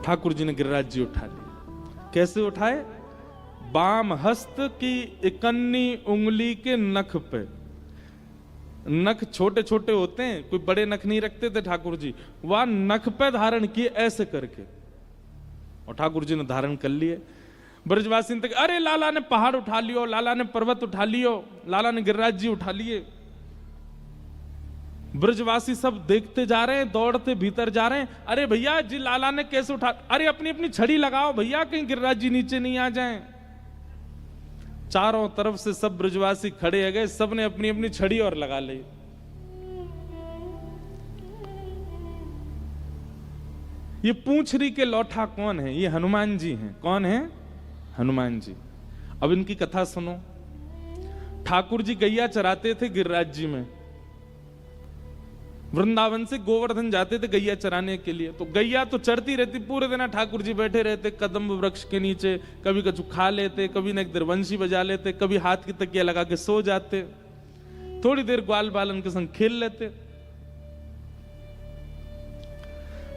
ठाकुर जी ने गिरिराज जी उठा लिए। कैसे उठाए? बाम हस्त की इकन्नी उंगली के नख पे। नख छोटे छोटे होते हैं, कोई बड़े नख नहीं रखते थे ठाकुर जी, वह नख पे धारण किए ऐसे करके, और ठाकुर जी ने धारण कर लिए। ब्रजवासी तक अरे लाला ने पहाड़ उठा लियो, लाला ने पर्वत उठा लियो, लाला ने गिरिराज जी उठा लिए। ब्रजवासी सब देखते जा रहे हैं, दौड़ते भीतर जा रहे हैं। अरे भैया जी लाला ने कैसे उठा, अरे अपनी अपनी छड़ी लगाओ भैया, कहीं गिरिराज जी नीचे नहीं आ जाएं। चारों तरफ से सब ब्रजवासी खड़े हो गए, सबने अपनी अपनी छड़ी और लगा ली। ये पूंछरी के लौठा कौन है? ये हनुमान जी हैं। कौन है? हनुमान जी। अब इनकी कथा सुनो। ठाकुर जी गैया चराते थे गिरिराज जी में, वृंदावन से गोवर्धन जाते थे गैया चराने के लिए। तो गैया तो चरती रहती, पूरे दिन ठाकुर जी बैठे रहते कदम्ब वृक्ष के नीचे, कभी कछु खा लेते, कभी न एक देर वंशी बजा लेते, कभी हाथ की तकिया लगा के सो जाते, थोड़ी देर ग्वाल बालन के संग खेल लेते।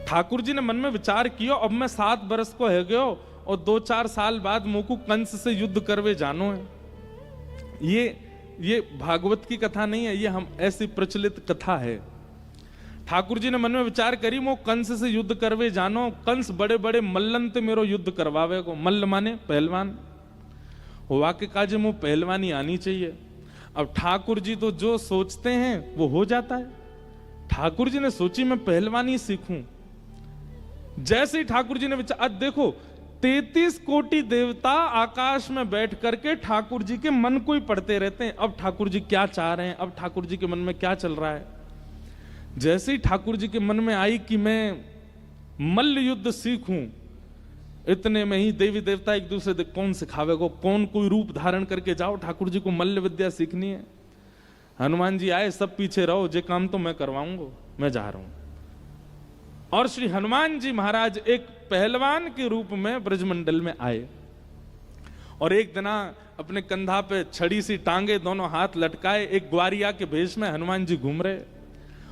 ठाकुर जी ने मन में विचार किया, अब मैं 7 बरस को है गयो और 2-4 साल बाद मुझको कंस से युद्ध करवे जानो है। ये भागवत की कथा नहीं है, ये हम ऐसी प्रचलित कथा है। ठाकुर जी ने मन में विचार करी, मो कंस से युद्ध करवे जानो, कंस बड़े बड़े मल्लन ते मेरो युद्ध करवावे को। मल्ल माने पहलवान, हुआ के काजे मो पहलवानी आनी चाहिए। अब ठाकुर जी तो जो सोचते हैं वो हो जाता है। ठाकुर जी ने सोची मैं पहलवानी सीखूं। जैसे ही ठाकुर जी ने विचार, अब देखो 33 कोटि देवता आकाश में बैठ करके ठाकुर जी के मन को ही पढ़ते रहते हैं। अब ठाकुर जी क्या चाह रहे हैं, अब ठाकुर जी के मन में क्या चल रहा है। जैसे ही ठाकुर जी के मन में आई कि मैं मल्ल युद्ध सीखूं, इतने में ही देवी देवता एक दूसरे से कौन सिखावे को, कौन कोई रूप धारण करके जाओ, ठाकुर जी को मल्ल विद्या सीखनी है। हनुमान जी आए, सब पीछे रहो, जे काम तो मैं करवाऊंगा, मैं जा रहा हूं। और श्री हनुमान जी महाराज एक पहलवान के रूप में ब्रजमंडल में आए और एक दिन अपने कंधा पे छड़ी सी टांगे, दोनों हाथ लटकाए, एक ग्वारिया के भेष में हनुमान जी घूम रहे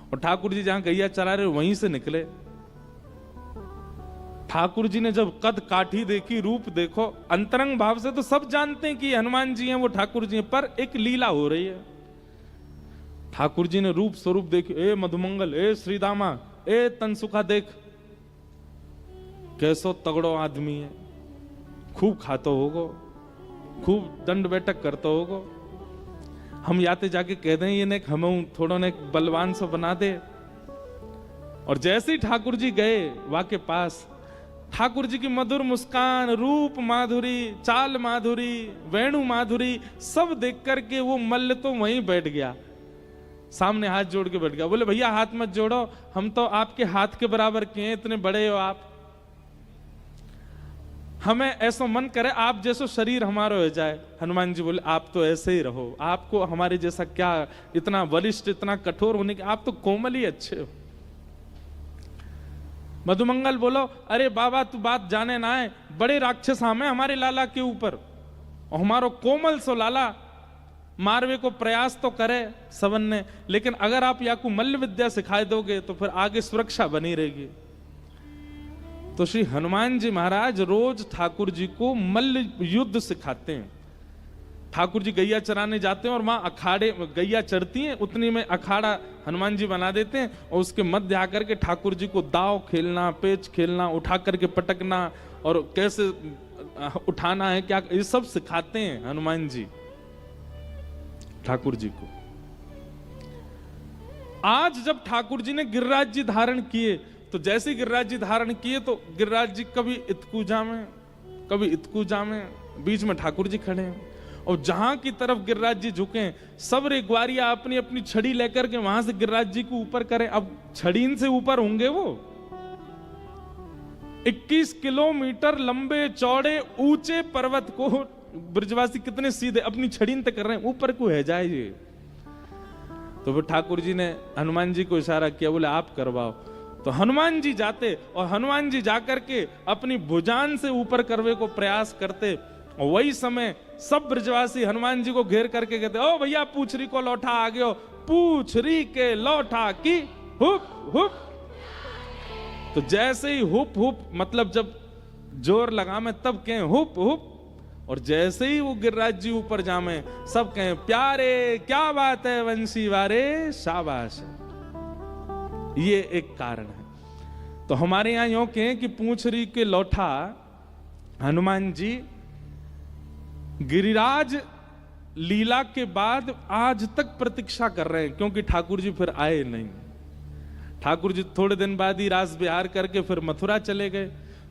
और ठाकुर जी जहां गैया चरा रहे वहीं से निकले। ठाकुर जी ने जब कद काठी देखी, रूप देखो, अंतरंग भाव से तो सब जानते हैं कि हनुमान जी हैं, वो ठाकुर जी हैं, पर एक लीला हो रही है। ठाकुर जी ने रूप स्वरूप देखी, ए मधुमंगल, ए श्रीदामा, ए तनसुखा देख, कैसो तगड़ो आदमी है, खूब खातो होगो, खूब दंड बैठक करता होगो। हम याते जाके कह दें ये ने हम थोड़ा ने बलवान से बना दे। और जैसे ही ठाकुर जी गए वहां के पास, ठाकुर जी की मधुर मुस्कान, रूप माधुरी, चाल माधुरी, वेणु माधुरी सब देख करके वो मल्ल तो वहीं बैठ गया, सामने हाथ जोड़ के बैठ गया। बोले भैया हाथ मत जोड़ो, हम तो आपके हाथ के बराबर के हैं, इतने बड़े हो आप, हमें ऐसा मन करे आप जैसो शरीर हमारा हो जाए। हनुमान जी बोले आप तो ऐसे ही रहो, आपको हमारे जैसा क्या इतना वरिष्ठ, इतना कठोर होने के, आप तो कोमल ही अच्छे हो। मधुमंगल बोलो अरे बाबा तू बात जाने ना है, बड़े राक्षस हमें हमारे लाला के ऊपर, और हमारो कोमल सो लाला मारवे को प्रयास तो करे सबन ने, लेकिन अगर आप या को मल्ल विद्या सिखाए दोगे तो फिर आगे सुरक्षा बनी रहेगी। तो श्री हनुमान जी महाराज रोज ठाकुर जी को मल्ल युद्ध सिखाते हैं। ठाकुर जी गैया चराने जाते हैं और वहां अखाड़े, गैया चरती हैं उतनी में अखाड़ा हनुमान जी बना देते हैं और उसके मध्य आकर के ठाकुर जी को दाव खेलना, पेच खेलना, उठा करके पटकना और कैसे उठाना है, क्या, ये सब सिखाते हैं हनुमान जी ठाकुर जी को। आज जब ठाकुर जी ने गिरिराज जी धारण किए, तो जैसे गिरिराज जी धारण किए तो गिरिराज जी कभी इतकू जामे, कभी इतकू जामे, बीच में ठाकुर जी खड़े हैं और जहां की तरफ गिरिराज जी झुके, सब रे ग्वारिया अपनी अपनी छड़ी लेकर के वहां से गिरिराज जी को ऊपर करें। अब छड़ीन से ऊपर होंगे वो 21 किलोमीटर लंबे चौड़े ऊंचे पर्वत को ब्रजवासी कितने सीधे अपनी छड़ीन तक कर रहे हैं, ऊपर को है जाए ये। तो फिर ठाकुर जी ने हनुमान जी को इशारा किया, बोले आप करवाओ। तो हनुमान जी जाते और हनुमान जी जाकर के अपनी भुजान से ऊपर करवे को प्रयास करते, और वही समय सब ब्रजवासी हनुमान जी को घेर करके कहते, ओ भैया पूछरी को लौटा आ गयो, पूछरी के लौटा की हुक हुक। तो जैसे ही हुप हुप, मतलब जब जोर लगा मैं तब कहें हुप हुप, और जैसे ही वो गिरिराज जी ऊपर जामे सब कहें प्यारे क्या बात है वंशी वारे, शाबाश। ये एक कारण है। तो हमारे यहां यूं कहें कि पूंछरी के लौठा हनुमान जी गिरिराज लीला के बाद आज तक प्रतीक्षा कर रहे हैं, क्योंकि ठाकुर जी फिर आए नहीं। ठाकुर जी थोड़े दिन बाद ही रास विहार करके फिर मथुरा चले गए।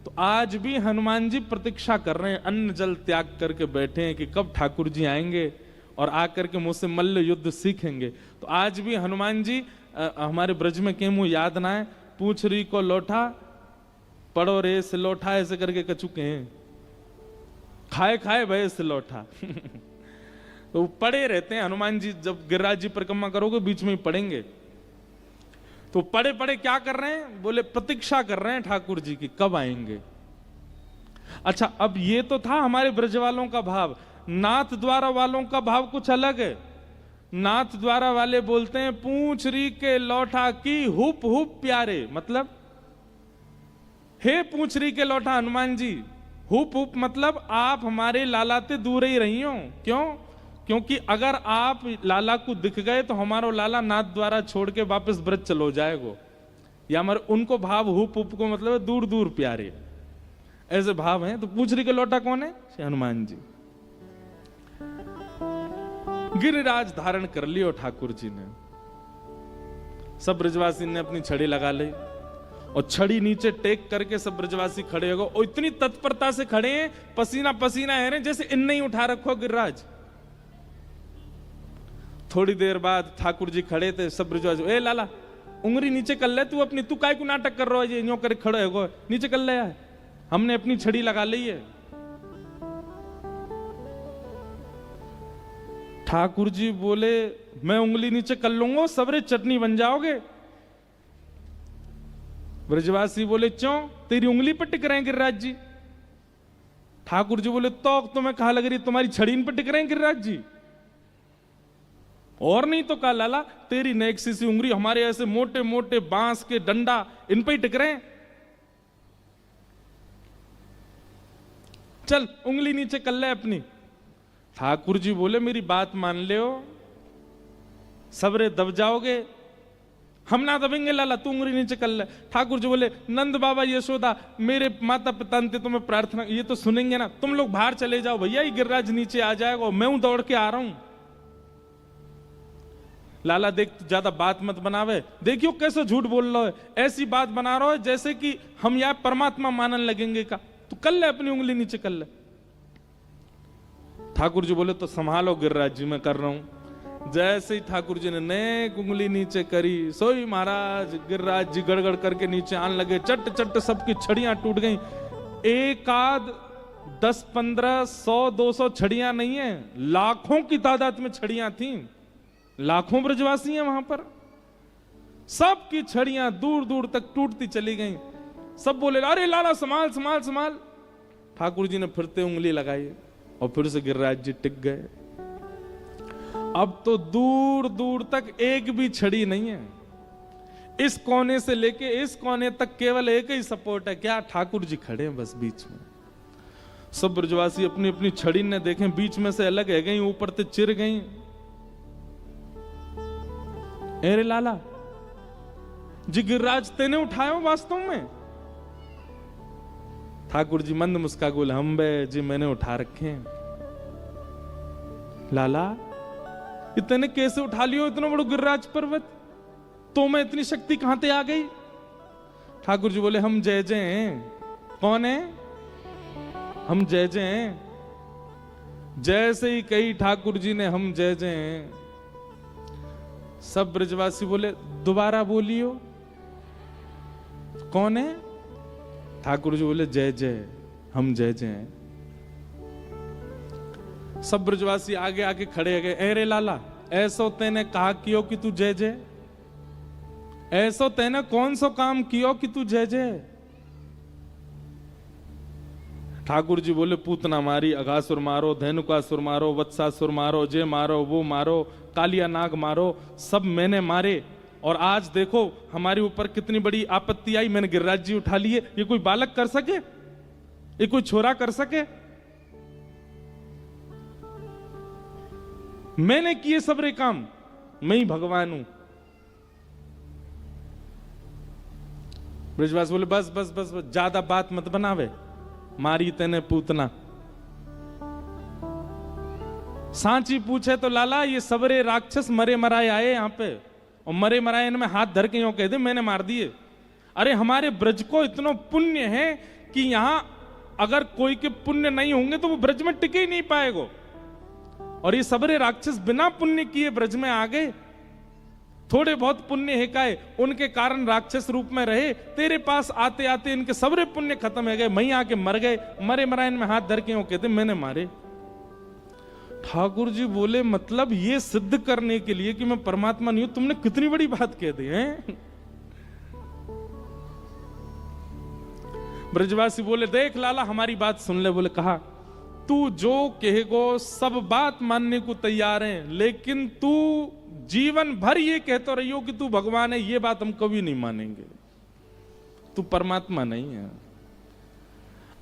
तो आज भी हनुमान जी प्रतीक्षा कर रहे हैं, अन्न जल त्याग करके बैठे हैं कि कब ठाकुर जी आएंगे और आकर के मुझसे मल्ल युद्ध सीखेंगे। तो आज भी हनुमान जी हमारे ब्रज में के मुंह याद ना है, पूंछरी को लौठा पड़ो रे से लौठा, ऐसे करके कचुके हैं, खाए खाए भय से लौठा। तो पड़े रहते हैं हनुमान जी, जब गिरिराज जी परिक्रमा करोगे बीच में ही पड़ेंगे। तो पड़े पड़े क्या कर रहे हैं, बोले प्रतीक्षा कर रहे हैं ठाकुर जी की कब आएंगे। अच्छा, अब ये तो था हमारे ब्रज वालों का भाव, नाथ द्वारा वालों का भाव कुछ अलग है। नाथ द्वारा वाले बोलते हैं पूंछरी के लौठा की हुप हुप प्यारे, मतलब हे पूंछरी के लौठा हनुमान जी, हुप हुप मतलब आप हमारे लाला ते दूर ही रही हो। क्यों? क्योंकि अगर आप लाला को दिख गए तो हमारा लाला नाथ द्वारा छोड़ के वापस ब्रज चलो जाएगो। या हमारे उनको भाव हुप हुप को मतलब दूर दूर प्यारे, ऐसे भाव हैं। तो पूंछरी के लौटा कौन है? हनुमान जी। गिरिराज धारण कर लियो ठाकुर जी ने, सब ब्रजवासी ने अपनी छड़ी लगा ली और छड़ी नीचे टेक करके सब ब्रजवासी खड़े हो गए, और इतनी तत्परता से खड़े हैं, पसीना पसीना है रहे जैसे इन नहीं उठा रखो गिरिराज। थोड़ी देर बाद ठाकुर जी खड़े थे, सब ब्रजवासी ए लाला उंगली नीचे कर ले तू अपनी, तू काय को नाटक कर रहा है, ये यूं करे खड़े हो, नीचे कर ले यार, हमने अपनी छड़ी लगा ली है। ठाकुर जी बोले मैं उंगली नीचे कर लूंगा सबरे चटनी बन जाओगे। ब्रजवासी बोले क्यों, तेरी उंगली पर टिक रहे हैं गिरिराज जी। ठाकुर जी बोले तो तुम्हें कहा लग रही तुम्हारी छड़ी पर टिक रहे हैं गिरिराज जी, और नहीं तो कहा लाला तेरी नेक्सी सी उंगली हमारे ऐसे मोटे मोटे बांस के डंडा इन पे ही टिक रहे हैं, चल उंगली नीचे कर ले अपनी। ठाकुर जी बोले मेरी बात मान ले, सबरे दब जाओगे, हम ना दबेंगे लाला, तू उंगली नीचे कर ले। ठाकुर जी बोले नंद बाबा यशोदा मेरे माता पिता ने तुम्हें प्रार्थना, ये तो सुनेंगे ना, तुम लोग बाहर चले जाओ भैया, ये गिरिराज नीचे आ जाएगा, मैं हूं दौड़ के आ रहा हूं। लाला देख ज्यादा बात मत बनावे, देखियो कैसे झूठ बोल रहा है, ऐसी बात बना रहा है जैसे कि हम यह परमात्मा मानने लगेंगे का, तू कर ले अपनी उंगली नीचे कर ले। ठाकुर जी बोले तो संभालो गिरिराज जी मैं कर रहा हूं। जैसे ही ठाकुर जी ने नेक उंगली नीचे करी, सोई महाराज गिरिराज जी गड़गड़ करके नीचे आने लगे, चट चट सबकी छड़ियां टूट गई। एक आध 10 15 100 200 छड़ियां नहीं है, लाखों की तादाद में छड़ियां थी, लाखों ब्रजवासी हैं वहां पर, सबकी छड़ियां दूर दूर तक टूटती चली गई। सब बोले अरे लाला संभाल संभाल संभाल। ठाकुर जी ने फिरते उंगली लगाई और फिर से गिरिराज जी टिक गए। अब तो दूर दूर तक एक भी छड़ी नहीं है, इस कोने से लेके इस कोने तक केवल एक ही सपोर्ट है, क्या ठाकुर जी खड़े हैं बस बीच में। सब ब्रजवासी अपनी अपनी छड़ी ने देखें, बीच में से अलग है गई, ऊपर से चिर गई। अरे लाला जी गिरिराज तेने उठाया वास्तव में? ठाकुर जी मंद मुस्का बोले हम बे जी मैंने उठा रखे हैं। लाला इतने कैसे उठा लियो इतना बड़ा गिरिराज पर्वत, तो मैं इतनी शक्ति कहां से आ गई? ठाकुर जी बोले हम जय जय हैं। कौन है? हम जय जय हैं। जैसे ही कही ठाकुर जी ने हम जय जय हैं, सब ब्रजवासी बोले दोबारा बोलियो कौन है? ठाकुर जी बोले जय जय, हम जय जय हैं। सब ब्रजवासी आगे आके खड़े गए। अरे लाला ऐसो तेने कहा कियो कि तू जय जय, ऐसो तेने कौन सो काम कियो कि तू जय जय? ठाकुर जी बोले पूतना मारी, अघासुर मारो, धेनुकासुर मारो, वत्सासुर मारो, जे मारो वो मारो, कालिया नाग मारो, सब मैंने मारे और आज देखो हमारे ऊपर कितनी बड़ी आपत्ति आई, मैंने गिरिराज जी उठा लिए। ये कोई बालक कर सके? ये कोई छोरा कर सके? मैंने किए सबरे काम, मैं ही भगवान हूं। ब्रजवासी बोले बस बस बस बस, ज्यादा बात मत बनावे, मारी तेने पूतना। सांची पूछे तो लाला ये सबरे राक्षस मरे मराए आए यहां पे, और मरे मराए में हाथ धर के यूं कह दे मैंने मार दिए। अरे हमारे ब्रज को इतना पुण्य है कि यहां अगर कोई के पुण्य नहीं होंगे तो वो ब्रज में टिके ही नहीं पाएगा। और ये सबरे राक्षस बिना पुण्य किए ब्रज में आ गए। थोड़े बहुत पुण्य है काए, उनके कारण राक्षस रूप में रहे, तेरे पास आते आते इनके सबरे पुण्य खत्म हो गए, मई आके मर गए, मरे मरायन में हाथ धर के यूं कहते मैंने मारे। ठाकुर जी बोले मतलब ये सिद्ध करने के लिए कि मैं परमात्मा नहीं हूं, तुमने कितनी बड़ी बात कह दी है। ब्रजवासी बोले देख लाला हमारी बात सुन ले। बोले कहा तू जो कहेगो सब बात मानने को तैयार है, लेकिन तू जीवन भर ये कहते रहियो कि तू भगवान है, ये बात हम कभी नहीं मानेंगे। तू परमात्मा नहीं है।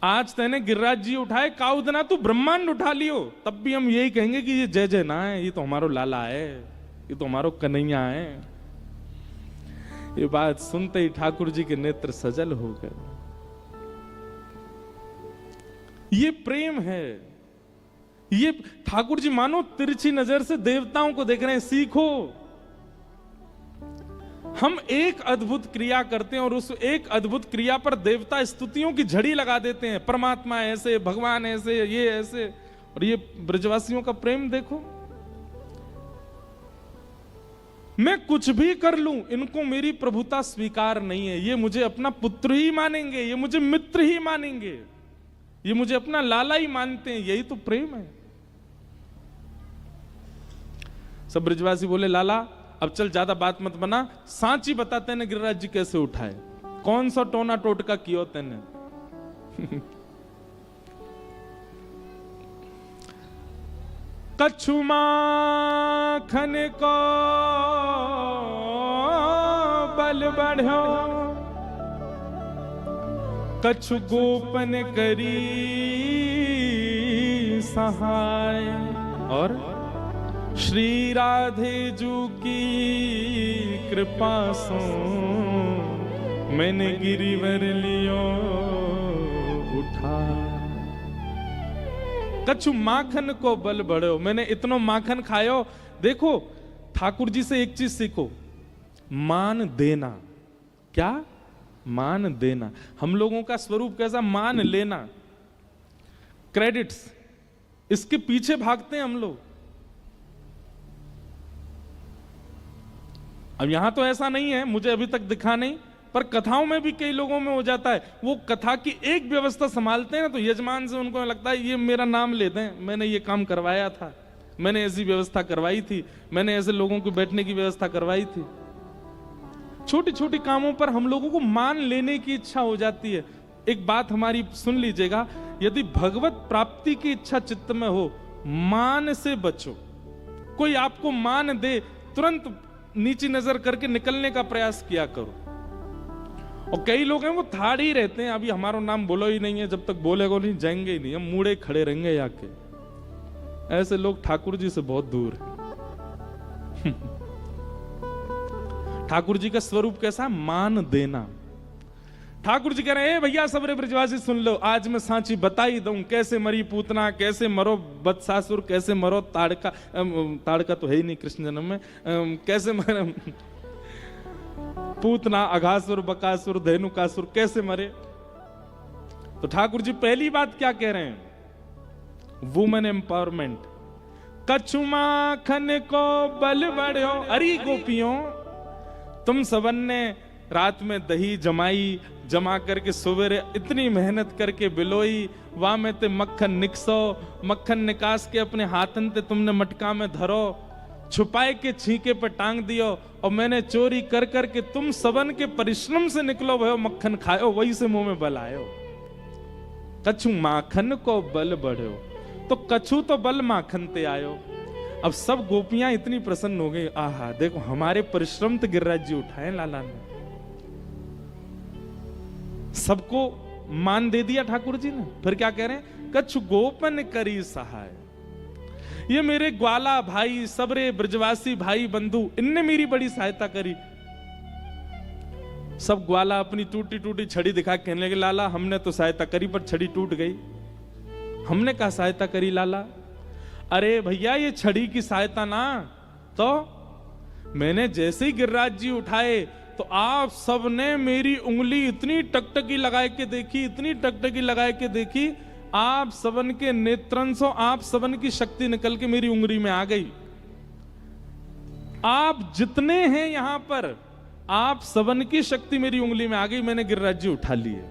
आज तेने गिरिराज जी उठाए, काउदना तू ब्रह्मांड उठा लियो, तब भी हम यही कहेंगे कि ये जय जय ना है, ये तो हमारो लाला है, ये तो हमारो कन्हैया है। ये बात सुनते ही ठाकुर जी के नेत्र सजल हो गए। ये प्रेम है। ये ठाकुर जी मानो तिरछी नजर से देवताओं को देख रहे हैं, सीखो। हम एक अद्भुत क्रिया करते हैं और उस एक अद्भुत क्रिया पर देवता स्तुतियों की झड़ी लगा देते हैं, परमात्मा ऐसे, भगवान ऐसे, ये ऐसे। और ये ब्रजवासियों का प्रेम देखो। मैं कुछ भी कर लूं, इनको मेरी प्रभुता स्वीकार नहीं है। ये मुझे अपना पुत्र ही मानेंगे, ये मुझे मित्र ही मानेंगे, ये मुझे अपना लाला ही मानते हैं। यही तो प्रेम है। सब ब्रजवासी बोले लाला अब चल ज्यादा बात मत बना, सांची बताते हैं गिरिराज जी कैसे उठाए, कौन सा टोना टोटका किया तेने। कछु माखन को बल बढ़ो, कछु गोपन करी सहाय, और श्री राधे जू की कृपा सो मैंने गिरिवर लियो उठा। कछु माखन को बल बढ़ो, मैंने इतना माखन खायो। देखो ठाकुर जी से एक चीज सीखो, मान देना। क्या? मान देना। हम लोगों का स्वरूप कैसा? मान लेना, क्रेडिट्स, इसके पीछे भागते हैं हम लोग। अब यहां तो ऐसा नहीं है, मुझे अभी तक दिखा नहीं, पर कथाओं में भी कई लोगों में हो जाता है। वो कथा की एक व्यवस्था संभालते हैं ना, तो यजमान से उनको लगता है ये मेरा नाम ले दें, मैंने ये काम करवाया था, मैंने ऐसी व्यवस्था करवाई थी, मैंने ऐसे लोगों को बैठने की व्यवस्था करवाई थी। छोटी छोटी कामों पर हम लोगों को मान लेने की इच्छा हो जाती है। एक बात हमारी सुन लीजिएगा, यदि भगवत प्राप्ति की इच्छा चित्त में हो, मान से बचो। कोई आपको मान दे, तुरंत नीची नजर करके निकलने का प्रयास किया करो। और कई लोग हैं वो थाड़ ही रहते हैं, अभी हमारा नाम बोलो ही नहीं है, जब तक बोलेगो नहीं जाएंगे ही नहीं, हम मुड़े खड़े रहेंगे आके। ऐसे लोग ठाकुर जी से बहुत दूर हैं। ठाकुर जी का स्वरूप कैसा? मान देना। ठाकुर जी कह रहे हैं भैया सबरे ब्रजवासी सुन लो, आज मैं सांची बता ही दूं कैसे मरी पूतना, कैसे मरो बत्सासुर, कैसे मरो ताड़का, ताड़का तो है ही नहीं कृष्ण जन्म में, कैसे मरो पूतना, अघासुर, बकासुर, धेनुकासुर, कैसे मरे। तो ठाकुर जी पहली बात क्या कह रहे हैं? Women empowerment. कछु माखन को बल बढ़ो। अरे गोपियों, तुम सबन ने रात में दही जमाई, जमा करके सवेरे इतनी मेहनत करके बिलोई, वहां में ते मक्खन निकसो, मक्खन निकास के अपने हाथन ते तुमने मटका में धरो, छुपाए के छींके पे टांग दियो, और मैंने चोरी कर करके तुम सबन के परिश्रम से निकलो भयो मक्खन खायो, वही से मुंह में बल आयो। कछु माखन को बल बढ़ो, तो कछु तो बल माखन ते आयो। अब सब गोपियां इतनी प्रसन्न हो गई, आहा देखो हमारे परिश्रम तो गिरिराज जी उठाए लाला ने, सबको मान दे दिया ठाकुर जी ने। फिर क्या कह रहे हैं, कछु गोपन करी सहाय। ये मेरे ग्वाला भाई, सबरे ब्रजवासी भाई बंधु, इनने मेरी बड़ी सहायता करी। सब ग्वाला अपनी टूटी टूटी छड़ी दिखा कहने लगे, लाला हमने तो सहायता करी पर छड़ी टूट गई। हमने कहा सहायता करी लाला? अरे भैया ये छड़ी की सहायता ना, तो मैंने जैसे ही गिरिराज जी उठाए तो आप सबने मेरी उंगली इतनी टकटकी लगा के देखी, इतनी टकटकी लगा के देखी, आप सबन के नेत्रंशों, आप सबन की शक्ति निकल के मेरी उंगली में आ गई। आप जितने हैं यहां पर, आप सबन की शक्ति मेरी उंगली में आ गई, मैंने गिरिराज जी उठा लिए।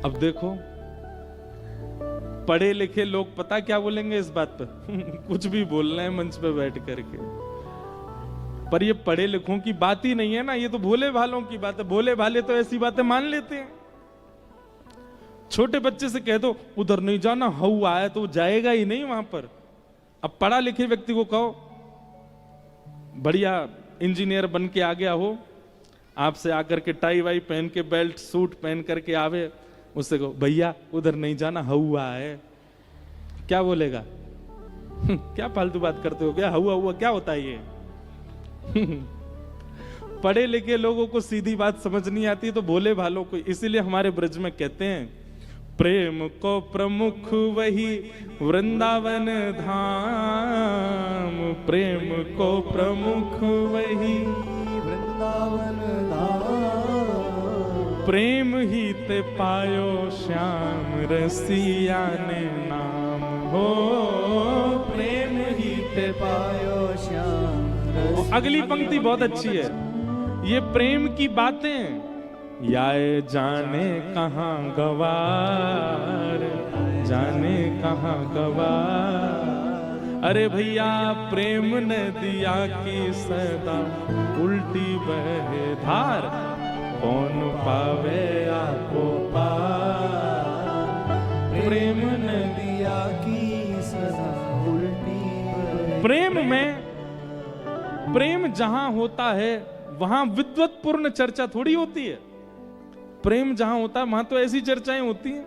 अब देखो पढ़े लिखे लोग पता क्या बोलेंगे इस बात पर कुछ भी बोल रहे हैं मंच पे बैठ करके, पर ये पढ़े लिखों की बात ही नहीं है ना, ये तो भोले भालों की बात है। भोले भाले तो ऐसी बातें मान लेते हैं। छोटे बच्चे से कह दो उधर नहीं जाना, हऊ आया, तो जाएगा ही नहीं वहां पर। अब पढ़ा लिखे व्यक्ति को कहो, बढ़िया इंजीनियर बन के आ गया हो, आपसे आकर के टाई वाई पहन के बेल्ट सूट पहन करके आवे, उससे कहो भैया उधर नहीं जाना, हवा है, क्या बोलेगा? क्या फालतू बात करते हो, क्या हवा हुआ क्या होता है ये? पढ़े लिखे लोगों को सीधी बात समझ नहीं आती, तो भोले भालों को, इसीलिए हमारे ब्रज में कहते हैं प्रेम को प्रमुख वही वृंदावन धाम, प्रेम को प्रमुख वही वृंदावन धाम, प्रेम ही ते पायो श्याम रसिया ने नाम हो, प्रेम ही ते पायो श्याम। अगली पंक्ति बहुत अच्छी है, ये प्रेम की बातें याए जाने कहां गवार, जाने कहां गवार। अरे भैया प्रेम ने दिया कि सदा उल्टी बहे धार, कौन पावे आपको पार, प्रेम ने दिया कि सदा उल्टी बहे। प्रेम में, प्रेम जहां होता है वहां विद्वत्पूर्ण चर्चा थोड़ी होती है। प्रेम जहां होता है वहां तो ऐसी चर्चाएं होती हैं।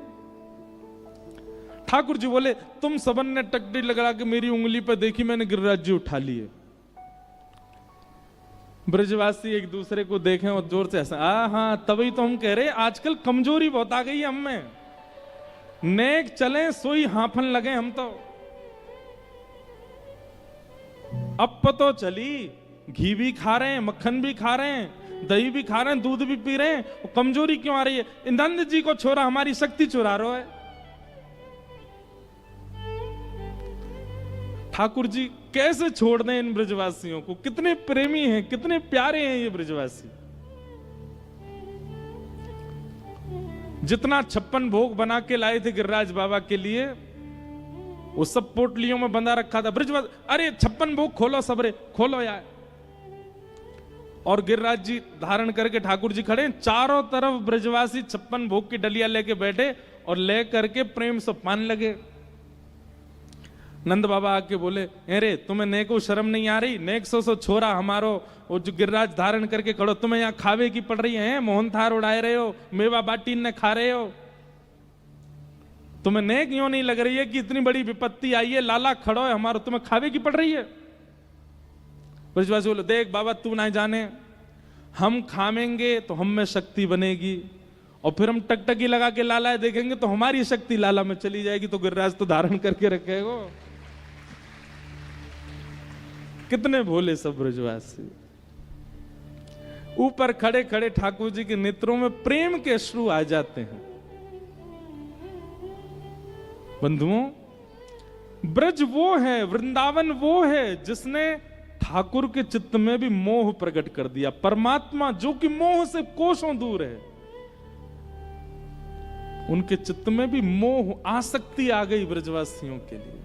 ठाकुर जी बोले तुम सबन ने टकटी लगा के मेरी उंगली पर देखी, मैंने गिरिराज जी उठा लिए। ब्रजवासी एक दूसरे को देखें और जोर से हंसा, हाँ तभी तो हम कह रहे आजकल कमजोरी बहुत आ गई है हम में, नेक चले सोई हाफन लगे हम तो। अब पतो चली घी भी खा रहे हैं, मक्खन भी खा रहे हैं, दही भी खा रहे हैं, दूध भी पी रहे हैं, कमजोरी क्यों आ रही है? नंद जी को छोरा हमारी शक्ति चुरा रहा है। ठाकुर जी कैसे छोड़ दें इन ब्रजवासियों को? कितने प्रेमी हैं, कितने प्यारे हैं ये ब्रजवासी। जितना 56 भोग बना के लाए थे गिरिराज बाबा के लिए, वो सब पोटलियों में बंधा रखा था। ब्रजवासी अरे 56 भोग खोलो, सबरे खोलो यार। और गिरिराज जी धारण करके ठाकुर जी खड़े, चारों तरफ ब्रजवासी 56 भोग की डलिया लेके बैठे और ले करके प्रेम से पान लगे। नंद बाबा आके बोले, अरे तुम्हें नेको शर्म नहीं आ रही? नेक सो छोरा हमारो वो जो गिरिराज धारण करके खड़ो, तुम्हें यहाँ खावे की पड़ रही है, मोहन थार उड़ाए रहे हो, मेवा बाटी ने खा रहे हो, तुम्हें नेक यूं नहीं लग रही है कि इतनी बड़ी विपत्ति आई है, लाला खड़ो है हमारो, तुम्हें खावे की पड़ रही है? ब्रजवासी बोले, देख बाबा तू ना जाने, हम खामेंगे तो हम में शक्ति बनेगी, और फिर हम टकटकी लगा के लाला देखेंगे तो हमारी शक्ति लाला में चली जाएगी, तो गिरिराज तो धारण करके रखेगा। कितने भोले सब ब्रजवासी। ऊपर खड़े खड़े ठाकुर जी के नेत्रों में प्रेम के अश्रु आ जाते हैं। बंधुओं, ब्रज वो है, वृंदावन वो है जिसने ठाकुर के चित्त में भी मोह प्रकट कर दिया। परमात्मा जो कि मोह से कोसों दूर है, उनके चित्त में भी मोह आसक्ति आ गई ब्रजवासियों के लिए।